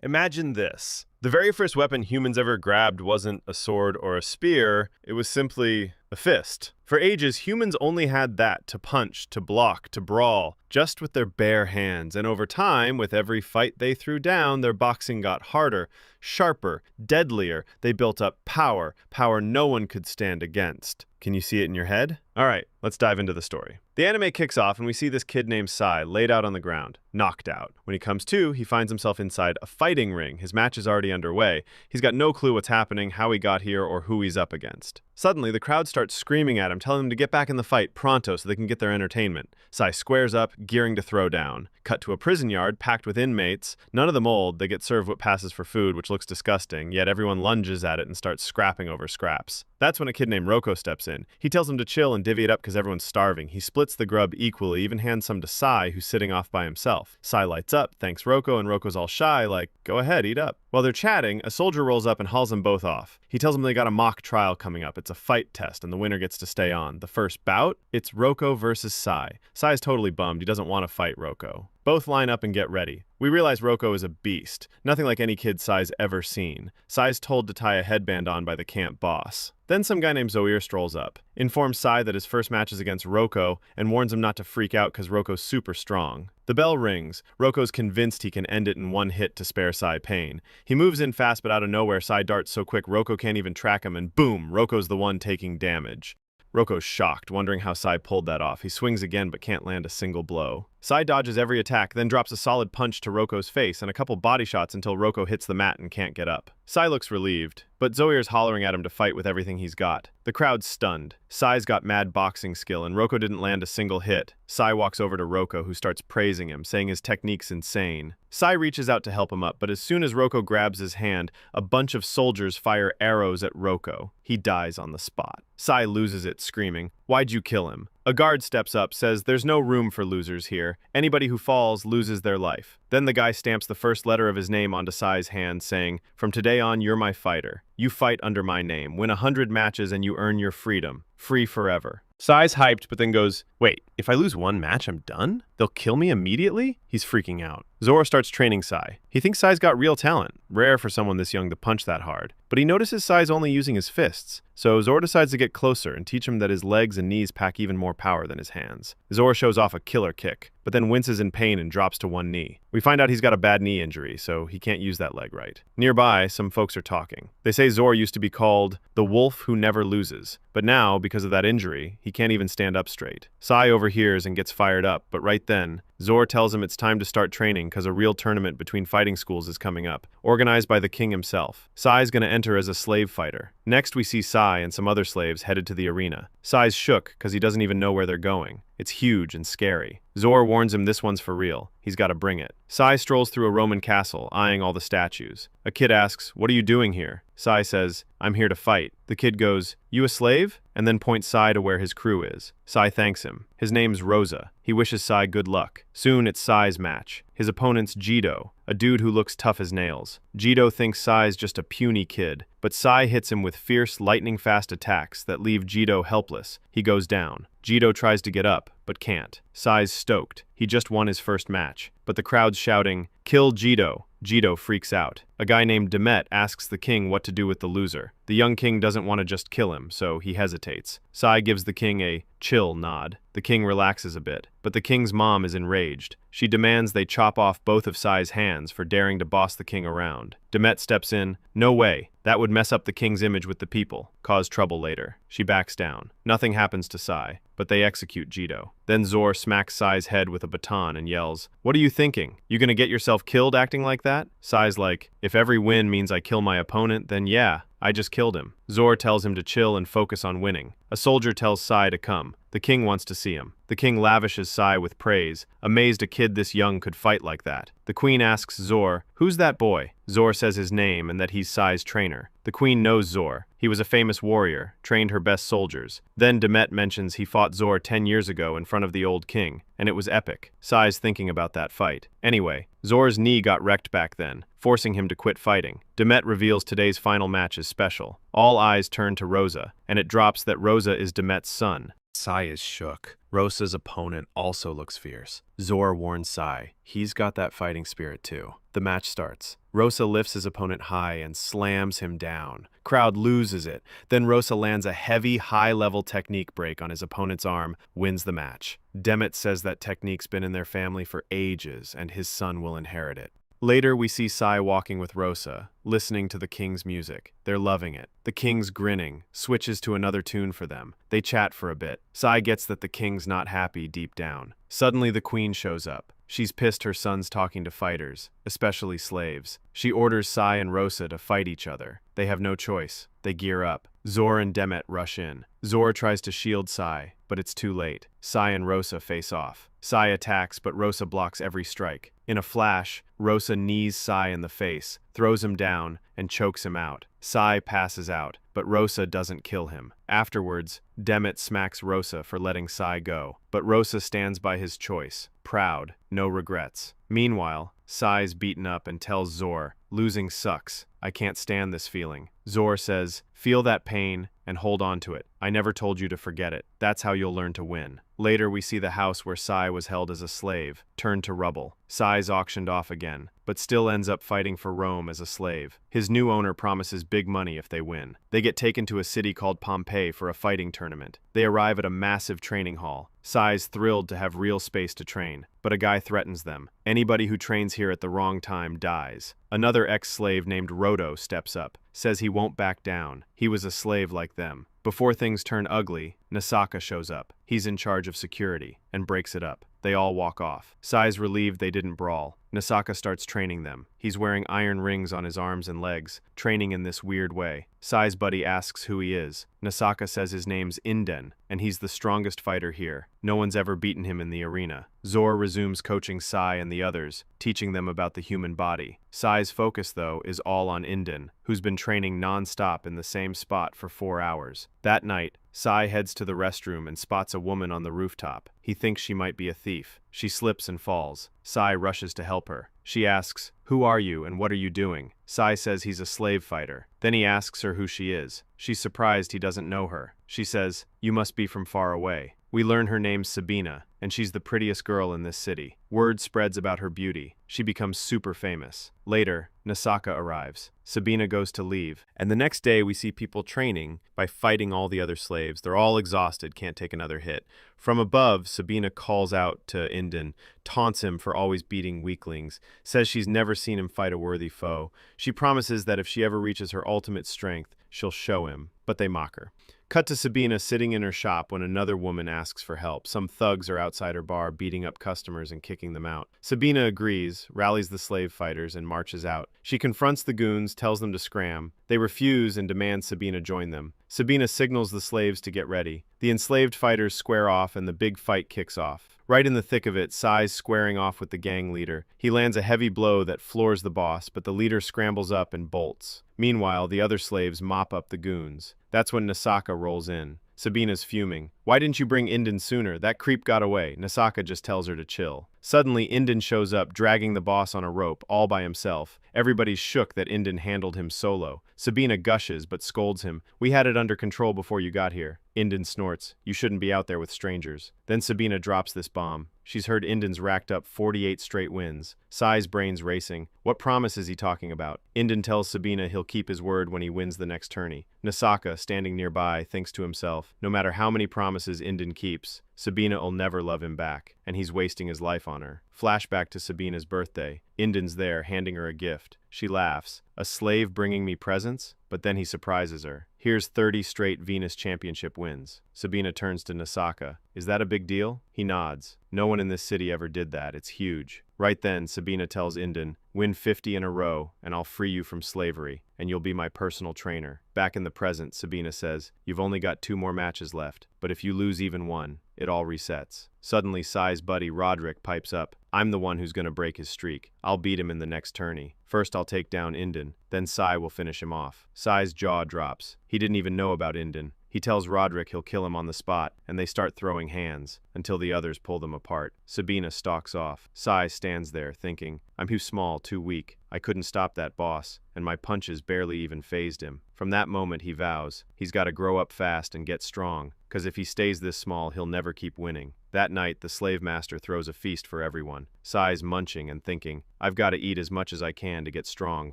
Imagine this. The very first weapon humans ever grabbed wasn't a sword or a spear, it was simply a fist. For ages, humans only had that to punch, to block, to brawl, just with their bare hands. And over time, with every fight they threw down, their boxing got harder, sharper, deadlier. They built up power, power no one could stand against. Can you see it in your head? All right, let's dive into the story. The anime kicks off and we see this kid named Sai laid out on the ground, knocked out. When he comes to, he finds himself inside a fighting ring. His match is already underway. He's got no clue what's happening, how he got here, or who he's up against. Suddenly, the crowd starts screaming at him, telling him to get back in the fight pronto so they can get their entertainment. Sai squares up, gearing to throw down. Cut to a prison yard packed with inmates. None of them old. They get served what passes for food, which looks disgusting, yet everyone lunges at it and starts scrapping over scraps. That's when a kid named Roko steps in. He tells him to chill and divvy it up because everyone's starving. He splits the grub equally, even hands some to Sai, who's sitting off by himself. Sai lights up, thanks Roko, and Roko's all shy, like, go ahead, eat up. While they're chatting, a soldier rolls up and hauls them both off. He tells them they got a mock trial coming up. It's a fight test, and the winner gets to stay on. The first bout, it's Roko versus Sai. Sai's totally bummed. He doesn't want to fight Roko. Both line up and get ready. We realize Roko is a beast, nothing like any kid Sai's ever seen. Sai's told to tie a headband on by the camp boss. Then some guy named Zoir strolls up, informs Sai that his first match is against Roko, and warns him not to freak out because Roko's super strong. The bell rings. Roko's convinced he can end it in one hit to spare Sai pain. He moves in fast, but out of nowhere, Sai darts so quick Roko can't even track him, and boom, Roko's the one taking damage. Roko's shocked, wondering how Sai pulled that off. He swings again, but can't land a single blow. Sai dodges every attack, then drops a solid punch to Roko's face and a couple body shots until Roko hits the mat and can't get up. Sai looks relieved, but Zoir's hollering at him to fight with everything he's got. The crowd's stunned. Sai's got mad boxing skill, and Roko didn't land a single hit. Sai walks over to Roko, who starts praising him, saying his technique's insane. Sai reaches out to help him up, but as soon as Roko grabs his hand, a bunch of soldiers fire arrows at Roko. He dies on the spot. Sai loses it, screaming, "Why'd you kill him?" A guard steps up, says there's no room for losers here. Anybody who falls loses their life. Then the guy stamps the first letter of his name onto Sai's hand, saying, "From today on, you're my fighter. You fight under my name. Win 100 matches and you earn your freedom. Free forever." Sai's hyped, but then goes, wait, if I lose one match, I'm done? They'll kill me immediately? He's freaking out. Zoro starts training Sai. He thinks Sai's got real talent, rare for someone this young to punch that hard. But he notices Sai's only using his fists, so Zoro decides to get closer and teach him that his legs and knees pack even more power than his hands. Zoro shows off a killer kick, but then winces in pain and drops to one knee. We find out he's got a bad knee injury, so he can't use that leg right. Nearby, some folks are talking. They say Zoro used to be called the wolf who never loses, but now, because of that injury, he can't even stand up straight. Sai overhears and gets fired up, but right then, Zoro tells him it's time to start training because a real tournament between fighting schools is coming up, organized by the king himself. Sai's gonna enter as a slave fighter. Next we see Sai and some other slaves headed to the arena. Sai's shook because he doesn't even know where they're going. It's huge and scary. Zoro warns him this one's for real. He's got to bring it. Sai strolls through a Roman castle, eyeing all the statues. A kid asks, "What are you doing here?" Sai says, "I'm here to fight." The kid goes, "You a slave?" and then points Sai to where his crew is. Sai thanks him. His name's Rosa. He wishes Sai good luck. Soon it's Sai's match. His opponent's Jito, a dude who looks tough as nails. Jito thinks Sai's just a puny kid, but Sai hits him with fierce, lightning-fast attacks that leave Jito helpless. He goes down. Jito tries to get up, but can't. Sai's stoked. He just won his first match. But the crowd's shouting, "Kill Jito." Jito freaks out. A guy named Demet asks the king what to do with the loser. The young king doesn't want to just kill him, so he hesitates. Sai gives the king a chill nod. The king relaxes a bit, but the king's mom is enraged. She demands they chop off both of Sai's hands for daring to boss the king around. Demet steps in. "No way. That would mess up the king's image with the people, cause trouble later." She backs down. Nothing happens to Sai, but they execute Jito. Then Zor smacks Sai's head with a baton and yells, "What are you thinking? You gonna get yourself killed acting like that?" Sai's like, "If every win means I kill my opponent, then yeah, I just killed him." Zor tells him to chill and focus on winning. A soldier tells Sai to come. The king wants to see him. The king lavishes Sai with praise, amazed a kid this young could fight like that. The queen asks Zor, "Who's that boy?" Zor says his name and that he's Sai's trainer. The queen knows Zor. He was a famous warrior, trained her best soldiers. Then Demet mentions he fought Zor 10 years ago in front of the old king, and it was epic. Sai's thinking about that fight. Anyway, Zor's knee got wrecked back then, forcing him to quit fighting. Demet reveals today's final match is special. All eyes turn to Rosa, and it drops that Rosa is Demet's son. Sai is shook. Rosa's opponent also looks fierce. Zor warns Sai. He's got that fighting spirit too. The match starts. Rosa lifts his opponent high and slams him down. Crowd loses it. Then Rosa lands a heavy, high-level technique break on his opponent's arm, wins the match. Demet says that technique's been in their family for ages and his son will inherit it. Later, we see Sai walking with Rosa, listening to the king's music. They're loving it. The king's grinning, switches to another tune for them. They chat for a bit. Sai gets that the king's not happy deep down. Suddenly, the queen shows up. She's pissed her son's talking to fighters, especially slaves. She orders Sai and Rosa to fight each other. They have no choice. They gear up. Zor and Demet rush in. Zor tries to shield Sai, but it's too late. Sai and Rosa face off. Sai attacks, but Rosa blocks every strike. In a flash, Rosa knees Sai in the face, throws him down, and chokes him out. Sai passes out, but Rosa doesn't kill him. Afterwards, Demet smacks Rosa for letting Sai go, but Rosa stands by his choice, proud, no regrets. Meanwhile, Sai's beaten up and tells Zor, "Losing sucks. I can't stand this feeling." Zor says, "Feel that pain and hold on to it. I never told you to forget it. That's how you'll learn to win." Later, we see the house where Sai was held as a slave, turned to rubble. Sai's auctioned off again, but still ends up fighting for Rome as a slave. His new owner promises big money if they win. They get taken to a city called Pompeii for a fighting tournament. They arrive at a massive training hall. Sai's thrilled to have real space to train, but a guy threatens them. Anybody who trains here at the wrong time dies. Another ex-slave named Rodo steps up, says he won't back down. He was a slave like them. Before things turn ugly, Nasaka shows up. He's in charge of security, and breaks it up. They all walk off. Sai's relieved they didn't brawl. Nasaka starts training them. He's wearing iron rings on his arms and legs, training in this weird way. Sai's buddy asks who he is. Nasaka says his name's Inden, and he's the strongest fighter here. No one's ever beaten him in the arena. Zor resumes coaching Sai and the others, teaching them about the human body. Sai's focus, though, is all on Inden, who's been training non-stop in the same spot for 4 hours. That night, Sai heads to the restroom and spots a woman on the rooftop. He thinks she might be a thief. She slips and falls. Sai rushes to help her. She asks, "Who are you and what are you doing?" Sai says he's a slave fighter. Then he asks her who she is. She's surprised he doesn't know her. She says, "You must be from far away." We learn her name's Sabina, and she's the prettiest girl in this city. Word spreads about her beauty. She becomes super famous. Later, Nasaka arrives. Sabina goes to leave, and the next day we see people training by fighting all the other slaves. They're all exhausted, can't take another hit. From above, Sabina calls out to Inden, taunts him for always beating weaklings, says she's never seen him fight a worthy foe. She promises that if she ever reaches her ultimate strength, she'll show him, but they mock her. Cut to Sabina sitting in her shop when another woman asks for help. Some thugs are outside her bar beating up customers and kicking them out. Sabina agrees, rallies the slave fighters, and marches out. She confronts the goons, tells them to scram. They refuse and demand Sabina join them. Sabina signals the slaves to get ready. The enslaved fighters square off and the big fight kicks off. Right in the thick of it, Sai's squaring off with the gang leader. He lands a heavy blow that floors the boss, but the leader scrambles up and bolts. Meanwhile, the other slaves mop up the goons. That's when Nasaka rolls in. Sabina's fuming. "Why didn't you bring Inden sooner? That creep got away." Nasaka just tells her to chill. Suddenly, Inden shows up, dragging the boss on a rope, all by himself. Everybody's shook that Inden handled him solo. Sabina gushes, but scolds him. "We had it under control before you got here." Inden snorts. "You shouldn't be out there with strangers." Then Sabina drops this bomb. She's heard Inden's racked up 48 straight wins. Sai's brain's racing. What promise is he talking about? Inden tells Sabina he'll keep his word when he wins the next tourney. Nasaka, standing nearby, thinks to himself, no matter how many promises Inden keeps, Sabina'll never love him back, and he's wasting his life on her. Flashback to Sabina's birthday. Inden's there, handing her a gift. She laughs. "A slave bringing me presents?" But then he surprises her. "Here's 30 straight Venus Championship wins." Sabina turns to Nasaka. "Is that a big deal?" He nods. "No one in this city ever did that. It's huge." Right then, Sabina tells Inden, "Win 50 in a row, and I'll free you from slavery, and you'll be my personal trainer." Back in the present, Sabina says, "You've only got 2 more matches left, but if you lose even one, it all resets." Suddenly, Sai's buddy Roderick pipes up. "I'm the one who's going to break his streak. I'll beat him in the next tourney. First, I'll take down Inden, then Sai will finish him off." Sai's jaw drops. He didn't even know about Inden. He tells Roderick he'll kill him on the spot, and they start throwing hands, until the others pull them apart. Sabina stalks off. Sai stands there, thinking, I'm too small, too weak. I couldn't stop that boss, and my punches barely even fazed him. From that moment he vows, he's got to grow up fast and get strong, 'cause if he stays this small he'll never keep winning. That night, the slave master throws a feast for everyone. Sai's munching and thinking, I've got to eat as much as I can to get strong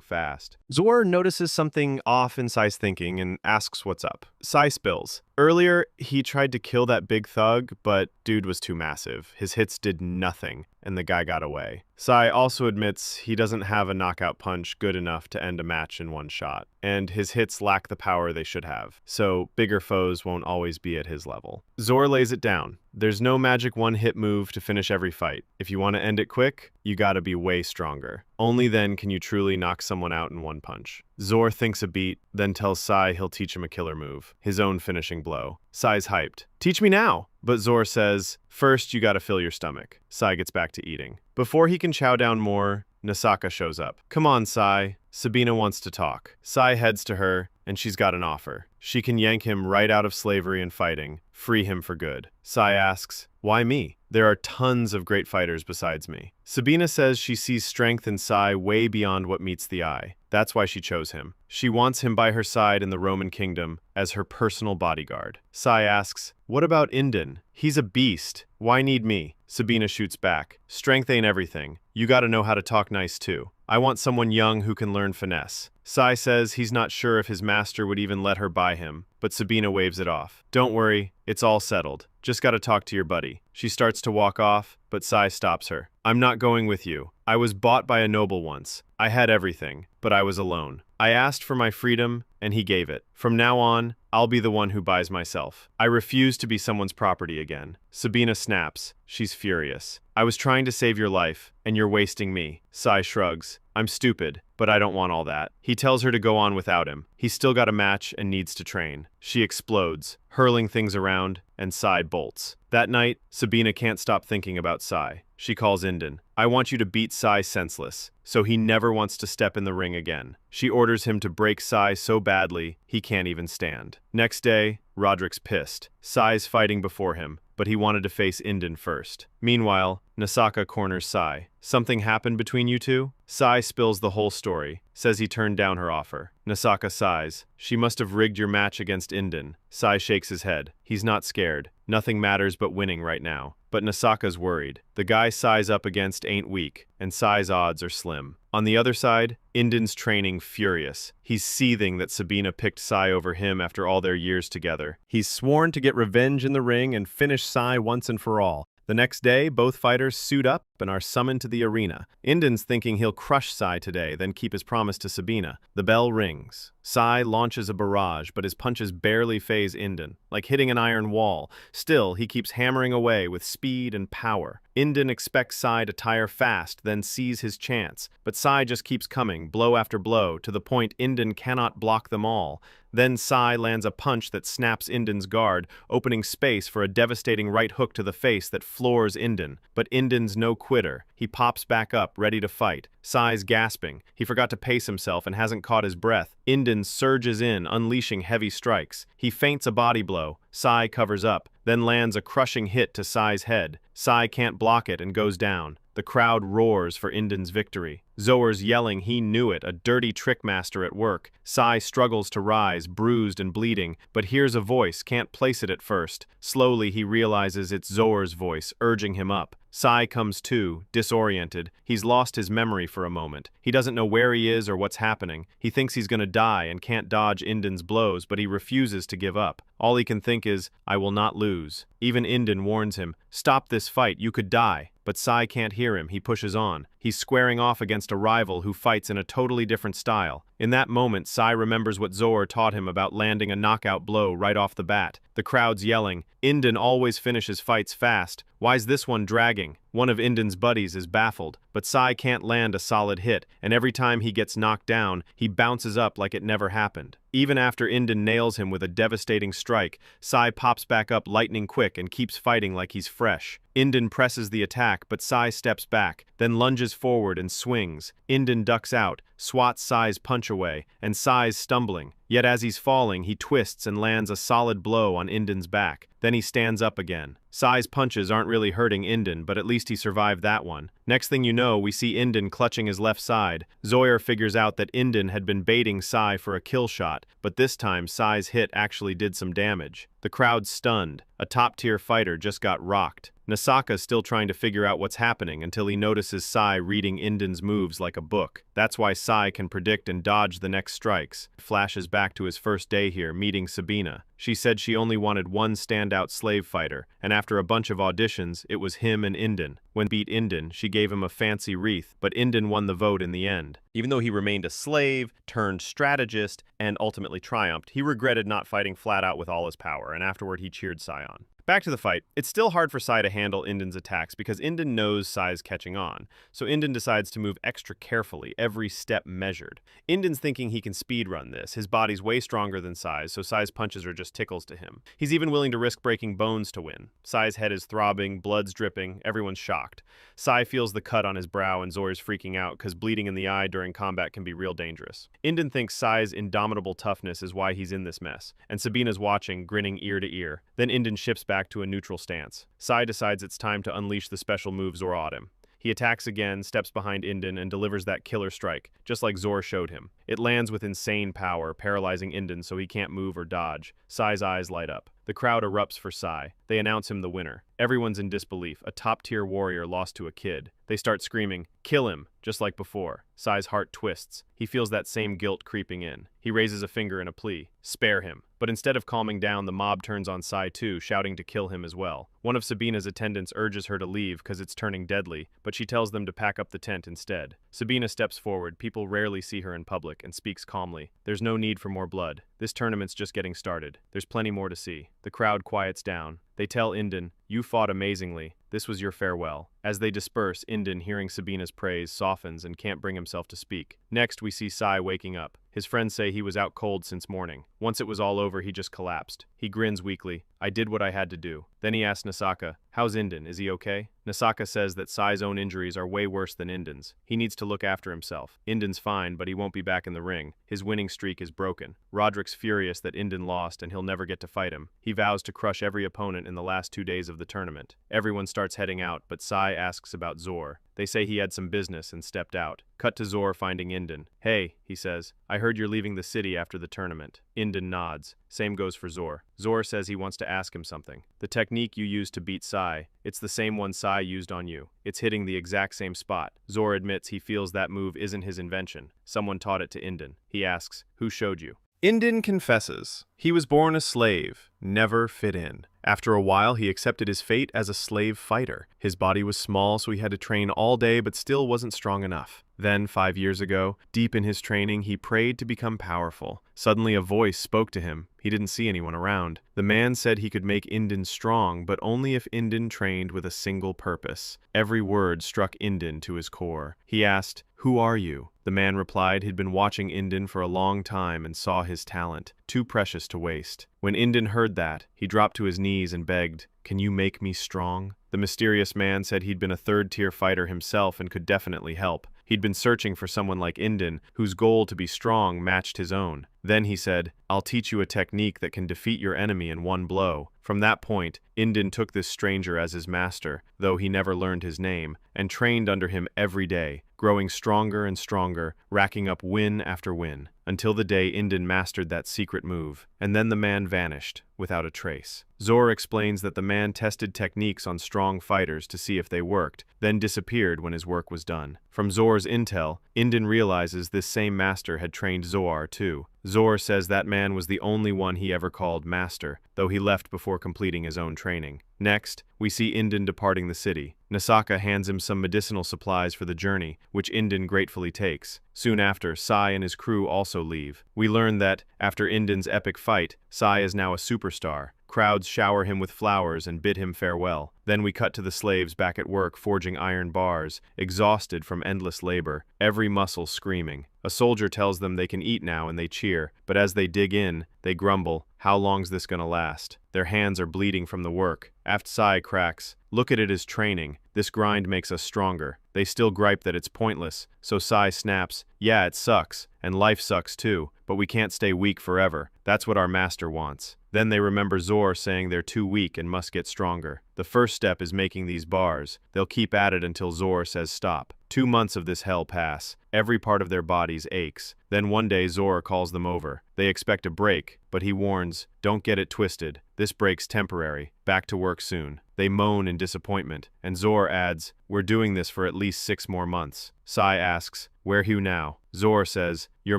fast. Zor notices something off in Sai's thinking and asks what's up. Sai spills. Earlier, he tried to kill that big thug, but dude was too massive. His hits did nothing, and the guy got away. Sai also admits he doesn't have a knockout punch good enough to end a match in one shot, and his hits lack the power they should have, so bigger foes won't always be at his level. Zor lays it down. There's no magic one-hit move to finish every fight. If you want to end it quick, you gotta be way stronger. Only then can you truly knock someone out in one punch. Zor thinks a beat, then tells Sai he'll teach him a killer move, his own finishing blow. Sai's hyped. Teach me now! But Zor says, first you gotta fill your stomach. Sai gets back to eating. Before he can chow down more, Nasaka shows up. Come on, Sai. Sabina wants to talk. Sai heads to her, and she's got an offer. She can yank him right out of slavery and fighting, free him for good. Sai asks, why me? There are tons of great fighters besides me. Sabina says she sees strength in Sai way beyond what meets the eye. That's why she chose him. She wants him by her side in the Roman kingdom as her personal bodyguard. Sai asks, what about Indin? He's a beast. Why need me? Sabina shoots back. Strength ain't everything. You gotta know how to talk nice too. I want someone young who can learn finesse. Sai says he's not sure if his master would even let her buy him, but Sabina waves it off. Don't worry, it's all settled. Just gotta talk to your buddy. She starts to walk off, but Sai stops her. I'm not going with you. I was bought by a noble once. I had everything, but I was alone. I asked for my freedom, and he gave it. From now on, I'll be the one who buys myself. I refuse to be someone's property again. Sabina snaps. She's furious. I was trying to save your life, and you're wasting me. Sai shrugs. I'm stupid, but I don't want all that. He tells her to go on without him. He's still got a match and needs to train. She explodes, hurling things around, and Sai bolts. That night, Sabina can't stop thinking about Sai. She calls Indin. I want you to beat Sai senseless, so he never wants to step in the ring again. She orders him to break Sai so badly, he can't even stand. Next day, Roderick's pissed. Sai's fighting before him, but he wanted to face Indin first. Meanwhile, Nasaka corners Sai. Something happened between you two? Sai spills the whole story, says he turned down her offer. Nasaka sighs. She must have rigged your match against Indin. Sai shakes his head. He's not scared. Nothing matters but winning right now. But Nasaka's worried. The guy Sai's up against ain't weak, and Sai's odds are slim. On the other side, Indin's training furious. He's seething that Sabina picked Sai over him after all their years together. He's sworn to get revenge in the ring and finish Sai once and for all. The next day, both fighters suit up and are summoned to the arena. Indin's thinking he'll crush Sai today, then keep his promise to Sabina. The bell rings. Sai launches a barrage, but his punches barely faze Indin, like hitting an iron wall. Still, he keeps hammering away with speed and power. Indin expects Sai to tire fast, then seize his chance. But Sai just keeps coming, blow after blow, to the point Indin cannot block them all. Then Sai lands a punch that snaps Indin's guard, opening space for a devastating right hook to the face that floors Indin. But Indin's no quitter. He pops back up, ready to fight. Sai's gasping. He forgot to pace himself and hasn't caught his breath. Indin surges in, unleashing heavy strikes. He feints a body blow. Sai covers up, then lands a crushing hit to Sai's head. Sai can't block it and goes down. The crowd roars for Indin's victory. Zor's yelling he knew it, a dirty trickmaster at work. Sai struggles to rise, bruised and bleeding, but hears a voice, can't place it at first. Slowly he realizes it's Zor's voice, urging him up. Sai comes to, disoriented. He's lost his memory for a moment. He doesn't know where he is or what's happening. He thinks he's gonna die and can't dodge Indin's blows, but he refuses to give up. All he can think is, I will not lose. Even Indin warns him, stop this fight, you could die. But Sai can't hear him, he pushes on. He's squaring off against a rival who fights in a totally different style. In that moment, Sai remembers what Zor taught him about landing a knockout blow right off the bat. The crowd's yelling, Indin always finishes fights fast. Why's this one dragging? One of Indin's buddies is baffled, but Sai can't land a solid hit, and every time he gets knocked down, he bounces up like it never happened. Even after Indin nails him with a devastating strike, Sai pops back up lightning quick and keeps fighting like he's fresh. Indin presses the attack, but Sai steps back, then lunges forward and swings. Indin ducks out. swats Sai's punch away, and Sai's stumbling. Yet as he's falling, he twists and lands a solid blow on Indin's back. Then he stands up again. Sai's punches aren't really hurting Indin, but at least he survived that one. Next thing you know, we see Indin clutching his left side. Zoyer figures out that Indin had been baiting Sai for a kill shot, but this time Sai's hit actually did some damage. The crowd's stunned. A top-tier fighter just got rocked. Nasaka's still trying to figure out what's happening until he notices Sai reading Indin's moves like a book. That's why Sai can predict and dodge the next strikes. Flashes back to his first day here, meeting Sabina. She said she only wanted one standout slave fighter, and after a bunch of auditions, it was him and Indin. When beat Indin, she gave him a fancy wreath, but Indin won the vote in the end. Even though he remained a slave, turned strategist, and ultimately triumphed, he regretted not fighting flat out with all his power, and afterward he cheered Sai on. Back to the fight. It's still hard for Sai to handle Indin's attacks because Indin knows Sai's catching on, so Indin decides to move extra carefully, every step measured. Indin's thinking he can speedrun this. His body's way stronger than Sai's, so Sai's punches are just tickles to him. He's even willing to risk breaking bones to win. Sai's head is throbbing, blood's dripping, everyone's shocked. Sai feels the cut on his brow and Zoyer's freaking out because bleeding in the eye during combat can be real dangerous. Indin thinks Sai's indomitable toughness is why he's in this mess, and Sabina's watching, grinning ear to ear. Then Indin shifts back to a neutral stance. Sai decides it's time to unleash the special move Zor awed him. He attacks again, steps behind Indin, and delivers that killer strike, just like Zor showed him. It lands with insane power, paralyzing Indin so he can't move or dodge. Sai's eyes light up. The crowd erupts for Sai. They announce him the winner. Everyone's in disbelief. A top-tier warrior lost to a kid. They start screaming, "Kill him!" just like before. Sai's heart twists. He feels that same guilt creeping in. He raises a finger in a plea. Spare him. But instead of calming down, the mob turns on Sai too, shouting to kill him as well. One of Sabina's attendants urges her to leave because it's turning deadly, but she tells them to pack up the tent instead. Sabina steps forward. People rarely see her in public and speaks calmly. There's no need for more blood. This tournament's just getting started. There's plenty more to see. The crowd quiets down. They tell Indin, "You fought amazingly. This was your farewell." As they disperse, Indin, hearing Sabina's praise, softens and can't bring himself to speak. Next, we see Sai waking up. His friends say he was out cold since morning. Once it was all over, he just collapsed. He grins weakly. "I did what I had to do." Then he asks Nasaka, "How's Indin? Is he okay?" Nasaka says that Sai's own injuries are way worse than Indin's. He needs to look after himself. Indin's fine, but he won't be back in the ring. His winning streak is broken. Roderick's furious that Indin lost and he'll never get to fight him. He vows to crush every opponent in the last 2 days of the tournament. Everyone starts heading out, but Sai asks about Zor. They say he had some business and stepped out. Cut to Zor finding Indin. "Hey," he says, "I heard you're leaving the city after the tournament." Indin nods. Same goes for Zor. Zor says he wants to ask him something. "The technique you used to beat Sai, it's the same one Sai used on you. It's hitting the exact same spot." Zor admits he feels that move isn't his invention. Someone taught it to Indin. He asks, "Who showed you?" Indin confesses. He was born a slave, never fit in. After a while, he accepted his fate as a slave fighter. His body was small, so he had to train all day, but still wasn't strong enough. Then, 5 years ago, deep in his training, he prayed to become powerful. Suddenly, a voice spoke to him. He didn't see anyone around. The man said he could make Indin strong, but only if Indin trained with a single purpose. Every word struck Indin to his core. He asked, "Who are you?" The man replied he'd been watching Indin for a long time and saw his talent, too precious to waste. When Indin heard that, he dropped to his knees and begged, "Can you make me strong?" The mysterious man said he'd been a third-tier fighter himself and could definitely help. He'd been searching for someone like Indin, whose goal to be strong matched his own. Then he said, "I'll teach you a technique that can defeat your enemy in one blow." From that point, Indin took this stranger as his master, though he never learned his name, and trained under him every day, growing stronger and stronger, racking up win after win, until the day Indin mastered that secret move, and then the man vanished, without a trace. Zor explains that the man tested techniques on strong fighters to see if they worked, then disappeared when his work was done. From Zor's intel, Indin realizes this same master had trained Zor too. Zor says that man was the only one he ever called master, though he left before completing his own training. Next, we see Indin departing the city. Nasaka hands him some medicinal supplies for the journey, which Indin gratefully takes. Soon after, Sai and his crew also leave. We learn that, after Indin's epic fight, Sai is now a superstar. Crowds shower him with flowers and bid him farewell. Then we cut to the slaves back at work forging iron bars, exhausted from endless labor, every muscle screaming. A soldier tells them they can eat now and they cheer, but as they dig in, they grumble, "How long's this gonna last?" Their hands are bleeding from the work. After Sai cracks, Look at it as training. This grind makes us stronger. They still gripe that it's pointless, so Sai snaps, yeah, it sucks, and life sucks too, but we can't stay weak forever. That's what our master wants. Then they remember Zor saying they're too weak and must get stronger. The first step is making these bars. They'll keep at it until Zor says stop. 2 months of this hell pass. Every part of their bodies aches. Then one day Zor calls them over. They expect a break, but he warns, don't get it twisted. This break's temporary. Back to work soon. They moan in disappointment, and Zor adds, we're doing this for at least 6 more months. Sai asks, where you now? Zor says, your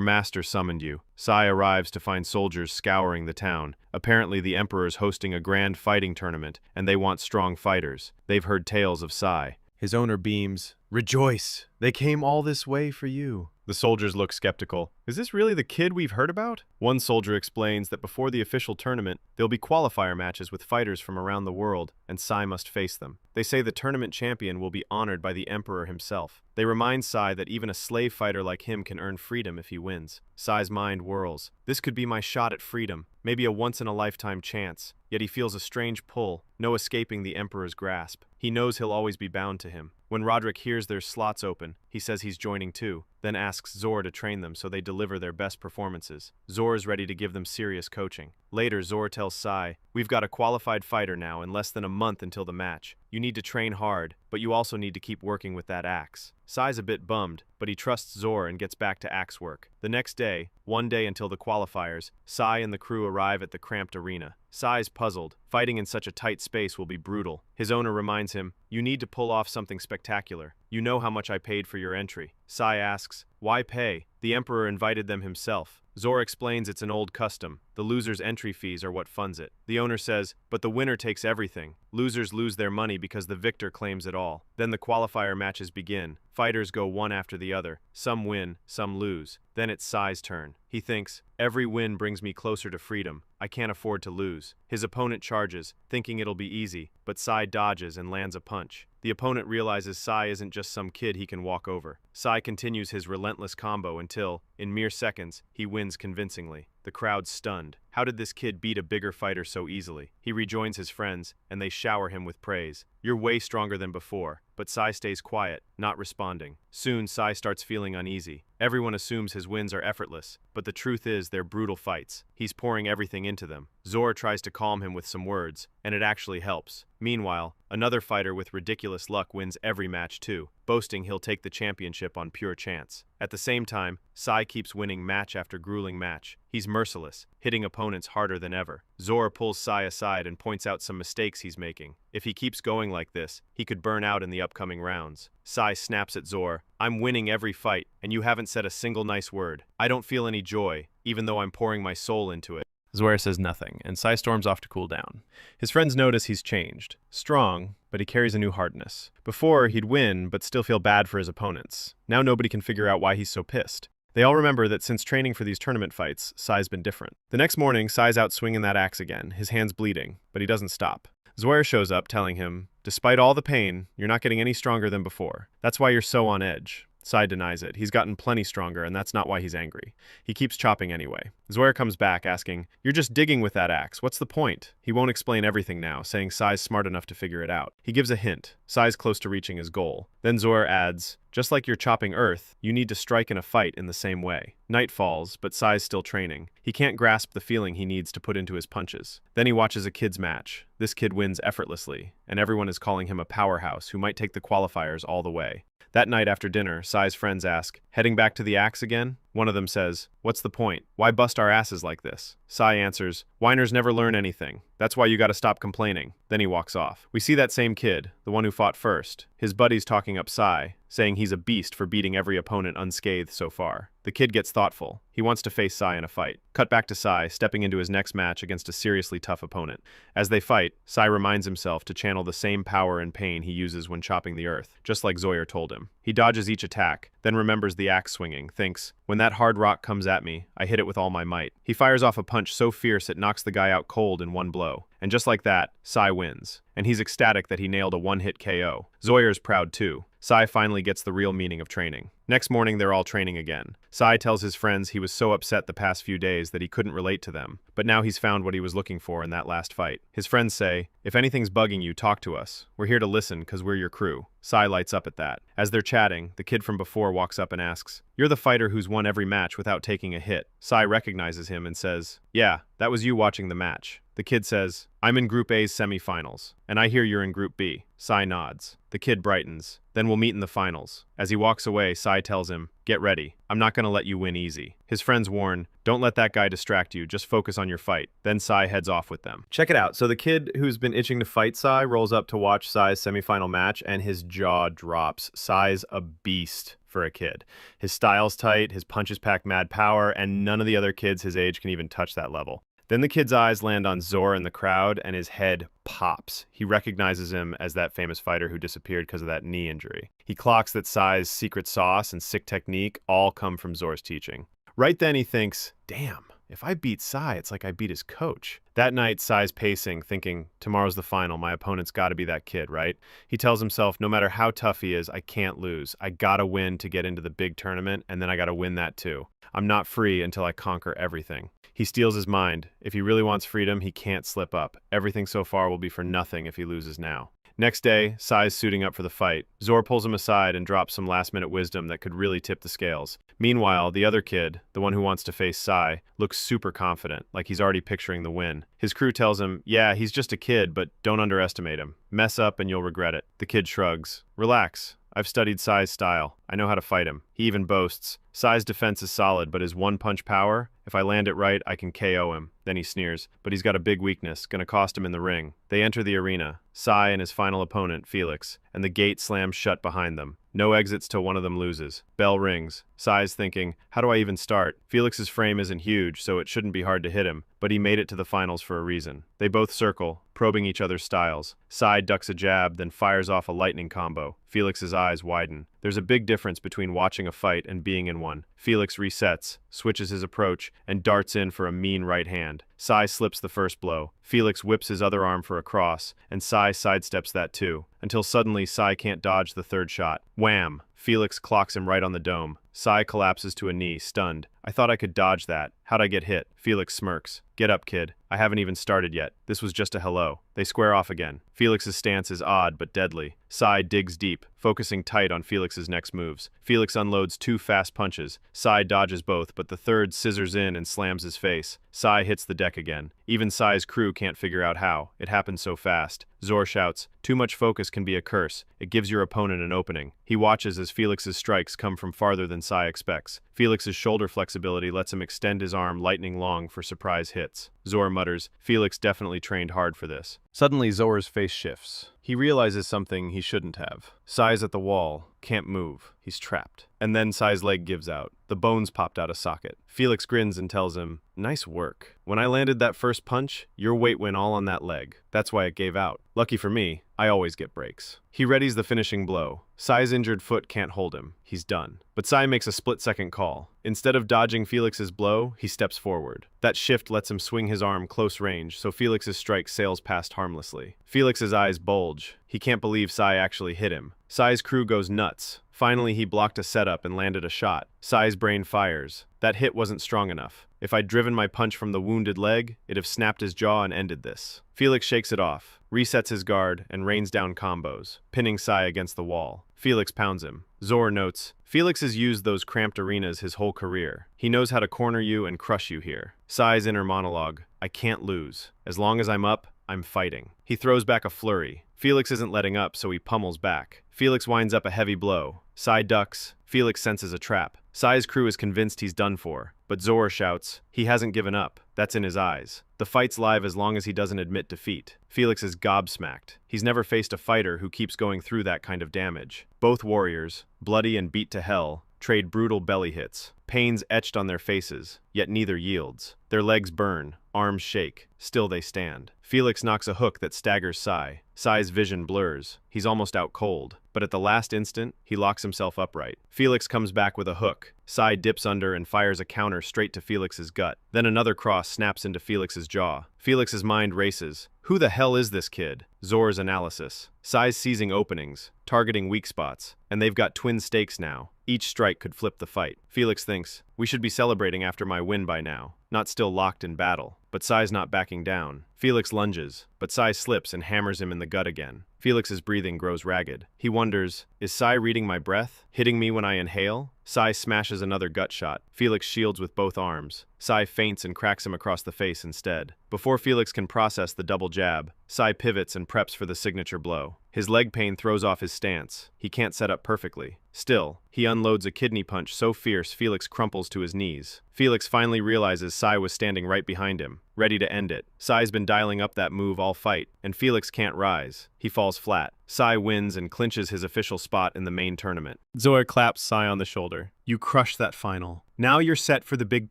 master summoned you. Sai arrives to find soldiers scouring the town. Apparently the emperor's hosting a grand fighting tournament, and they want strong fighters. They've heard tales of Sai. His owner beams, rejoice! They came all this way for you. The soldiers look skeptical. Is this really the kid we've heard about? One soldier explains that before the official tournament, there'll be qualifier matches with fighters from around the world, and Sai must face them. They say the tournament champion will be honored by the emperor himself. They remind Sai that even a slave fighter like him can earn freedom if he wins. Sai's mind whirls. This could be my shot at freedom, maybe a once-in-a-lifetime chance. Yet he feels a strange pull, no escaping the emperor's grasp. He knows he'll always be bound to him. When Roderick hears there's slots open, he says he's joining too, then asks Zor to train them so they deliver their best performances. Zor is ready to give them serious coaching. Later, Zor tells Sai, we've got a qualified fighter now in less than a month until the match. You need to train hard, but you also need to keep working with that axe. Sai's a bit bummed, but he trusts Zor and gets back to axe work. The next day, one day until the qualifiers, Sai and the crew arrive at the cramped arena. Sai's puzzled. Fighting in such a tight space will be brutal. His owner reminds him, you need to pull off something spectacular. You know how much I paid for your entry. Sai asks, why pay? The emperor invited them himself. Zor explains it's an old custom. The loser's entry fees are what funds it. The owner says, but the winner takes everything. Losers lose their money because the victor claims it all. Then the qualifier matches begin. Fighters go one after the other. Some win, some lose. Then it's Sai's turn. He thinks, every win brings me closer to freedom. I can't afford to lose. His opponent charges, thinking it'll be easy, but Sai dodges and lands a punch. The opponent realizes Sai isn't just some kid he can walk over. Sai continues his relentless combo until, in mere seconds, he wins convincingly. The crowd's stunned. How did this kid beat a bigger fighter so easily? He rejoins his friends, and they shower him with praise. You're way stronger than before. But Sai stays quiet, not responding. Soon, Sai starts feeling uneasy. Everyone assumes his wins are effortless, but the truth is they're brutal fights. He's pouring everything into them. Zor tries to calm him with some words, and it actually helps. Meanwhile, another fighter with ridiculous luck wins every match too, boasting he'll take the championship on pure chance. At the same time, Sai keeps winning match after grueling match. He's merciless, hitting opponents harder than ever. Zor pulls Sai aside and points out some mistakes he's making. If he keeps going like this, he could burn out in the upcoming rounds. Sai snaps at Zor, I'm winning every fight, and you haven't said a single nice word. I don't feel any joy, even though I'm pouring my soul into it. Zor says nothing, and Sai storms off to cool down. His friends notice he's changed. Strong, but he carries a new hardness. Before, he'd win, but still feel bad for his opponents. Now nobody can figure out why he's so pissed. They all remember that since training for these tournament fights, Sai's been different. The next morning, Sai's out swinging that axe again, his hands bleeding, but he doesn't stop. Zor shows up, telling him, despite all the pain, you're not getting any stronger than before. That's why you're so on edge. Sai denies it. He's gotten plenty stronger, and that's not why he's angry. He keeps chopping anyway. Zor comes back, asking, you're just digging with that axe. What's the point? He won't explain everything now, saying Sai's smart enough to figure it out. He gives a hint. Sai's close to reaching his goal. Then Zor adds, just like you're chopping earth, you need to strike in a fight in the same way. Night falls, but Sai's still training. He can't grasp the feeling he needs to put into his punches. Then he watches a kid's match. This kid wins effortlessly, and everyone is calling him a powerhouse who might take the qualifiers all the way. That night after dinner, Sai's friends ask, heading back to the axe again? One of them says, what's the point? Why bust our asses like this? Sai answers, whiners never learn anything. That's why you gotta stop complaining. Then he walks off. We see that same kid, the one who fought first. His buddy's talking up Sai, saying he's a beast for beating every opponent unscathed so far. The kid gets thoughtful. He wants to face Sai in a fight. Cut back to Sai, stepping into his next match against a seriously tough opponent. As they fight, Sai reminds himself to channel the same power and pain he uses when chopping the earth, just like Zor told him. He dodges each attack, then remembers the axe swinging, thinks, when that hard rock comes at me, I hit it with all my might. He fires off a punch so fierce it knocks the guy out cold in one blow. And just like that, Sai wins. And he's ecstatic that he nailed a one-hit KO. Zoyer's proud too. Sai finally gets the real meaning of training. Next morning, they're all training again. Sai tells his friends he was so upset the past few days that he couldn't relate to them, but now he's found what he was looking for in that last fight. His friends say, "If anything's bugging you, talk to us. We're here to listen because we're your crew." Sai lights up at that. As they're chatting, the kid from before walks up and asks, "You're the fighter who's won every match without taking a hit." Sai recognizes him and says, "Yeah, that was you watching the match." The kid says, "I'm in Group A's semifinals, and I hear you're in Group B." Sai nods. The kid brightens. "Then we'll meet in the finals." As he walks away, Sai tells him, "Get ready. I'm not going to let you win easy." His friends warn, "Don't let that guy distract you. Just focus on your fight." Then Sai heads off with them. Check it out. So the kid who's been itching to fight Sai rolls up to watch Sai's semifinal match, and his jaw drops. Sai's a beast for a kid. His style's tight, his punches pack mad power, and none of the other kids his age can even touch that level. Then the kid's eyes land on Zor in the crowd, and his head pops. He recognizes him as that famous fighter who disappeared because of that knee injury. He clocks that Sai's secret sauce and sick technique all come from Zor's teaching. Right then he thinks, "Damn, if I beat Sai, it's like I beat his coach." That night, Sai's pacing, thinking, "Tomorrow's the final. My opponent's got to be that kid, right?" He tells himself, no matter how tough he is, I can't lose. I gotta win to get into the big tournament, and then I gotta win that too. I'm not free until I conquer everything. He steels his mind. If he really wants freedom, he can't slip up. Everything so far will be for nothing if he loses now. Next day, Sai's suiting up for the fight. Zor pulls him aside and drops some last-minute wisdom that could really tip the scales. Meanwhile, the other kid, the one who wants to face Sai, looks super confident, like he's already picturing the win. His crew tells him, "Yeah, he's just a kid, but don't underestimate him. Mess up and you'll regret it." The kid shrugs. "Relax. I've studied Sai's style. I know how to fight him." He even boasts, "Sai's defense is solid, but his one-punch power, if I land it right, I can KO him." Then he sneers, "But he's got a big weakness, gonna cost him in the ring." They enter the arena, Sai and his final opponent, Felix, and the gate slams shut behind them. No exits till one of them loses. Bell rings. Sai's thinking, how do I even start? Felix's frame isn't huge, so it shouldn't be hard to hit him, but he made it to the finals for a reason. They both circle, probing each other's styles. Sai ducks a jab, then fires off a lightning combo. Felix's eyes widen. There's a big difference between watching a fight and being in one. Felix resets, switches his approach, and darts in for a mean right hand. Sai slips the first blow. Felix whips his other arm for a cross, and Sai sidesteps that too, until suddenly Sai can't dodge the third shot. Wham! Felix clocks him right on the dome. Sai collapses to a knee, stunned. "I thought I could dodge that. How'd I get hit?" Felix smirks. "Get up, kid. I haven't even started yet. This was just a hello." They square off again. Felix's stance is odd but deadly. Sai digs deep, focusing tight on Felix's next moves. Felix unloads 2 fast punches. Sai dodges both, but the third scissors in and slams his face. Sai hits the deck again. Even Sai's crew can't figure out how. It happens so fast. Zor shouts, "Too much focus can be a curse. It gives your opponent an opening." He watches as Felix's strikes come from farther than Sai expects. Felix's shoulder flexibility lets him extend his arm lightning long for surprise hits. Zor mutters, "Felix definitely trained hard for this." Suddenly, Zor's face shifts. He realizes something he shouldn't have. Sai's at the wall, can't move. He's trapped. And then Sai's leg gives out. The bones popped out of socket. Felix grins and tells him, "Nice work. When I landed that first punch, your weight went all on that leg. That's why it gave out. Lucky for me, I always get breaks." He readies the finishing blow. Sai's injured foot can't hold him. He's done. But Sai makes a split-second call. Instead of dodging Felix's blow, he steps forward. That shift lets him swing his arm close range, so Felix's strike sails past harmlessly. Felix's eyes bulge. He can't believe Sai actually hit him. Sai's crew goes nuts. Finally, he blocked a setup and landed a shot. Sai's brain fires. That hit wasn't strong enough. If I'd driven my punch from the wounded leg, it'd have snapped his jaw and ended this. Felix shakes it off, resets his guard, and rains down combos, pinning Sai against the wall. Felix pounds him. Zor notes, "Felix has used those cramped arenas his whole career. He knows how to corner you and crush you here." Sai's inner monologue, "I can't lose. As long as I'm up, I'm fighting." He throws back a flurry. Felix isn't letting up, so he pummels back. Felix winds up a heavy blow. Sai ducks. Felix senses a trap. Sai's crew is convinced he's done for, but Zor shouts, he hasn't given up. That's in his eyes. The fight's live as long as he doesn't admit defeat. Felix is gobsmacked. He's never faced a fighter who keeps going through that kind of damage. Both warriors, bloody and beat to hell, trade brutal belly hits. Pains etched on their faces, yet neither yields. Their legs burn, arms shake, still they stand. Felix knocks a hook that staggers Sai. Sai's vision blurs. He's almost out cold. But at the last instant, he locks himself upright. Felix comes back with a hook. Sai dips under and fires a counter straight to Felix's gut. Then another cross snaps into Felix's jaw. Felix's mind races. Who the hell is this kid? Zor's analysis. Cestvs seizing openings, targeting weak spots, and they've got twin stakes now. Each strike could flip the fight. Felix thinks, we should be celebrating after my win by now. Not still locked in battle. But Cestvs not backing down. Felix lunges, but Cestvs slips and hammers him in the gut again. Felix's breathing grows ragged. He wonders, is Cestvs reading my breath? Hitting me when I inhale? Cestvs smashes another gut shot. Felix shields with both arms. Cestvs feints and cracks him across the face instead. Before Felix can process the double jab, Cestvs pivots and preps for the signature blow. His leg pain throws off his stance. He can't set up perfectly. Still, he unloads a kidney punch so fierce Felix crumples to his knees. Felix finally realizes Cestvs was standing right behind him, ready to end it. Cestvs been dialing up that move all fight, and Felix can't rise. He falls flat. Cestvs wins and clinches his official spot in the main tournament. Zor claps Cestvs on the shoulder. You crushed that final. Now you're set for the big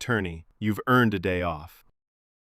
tourney. You've earned a day off.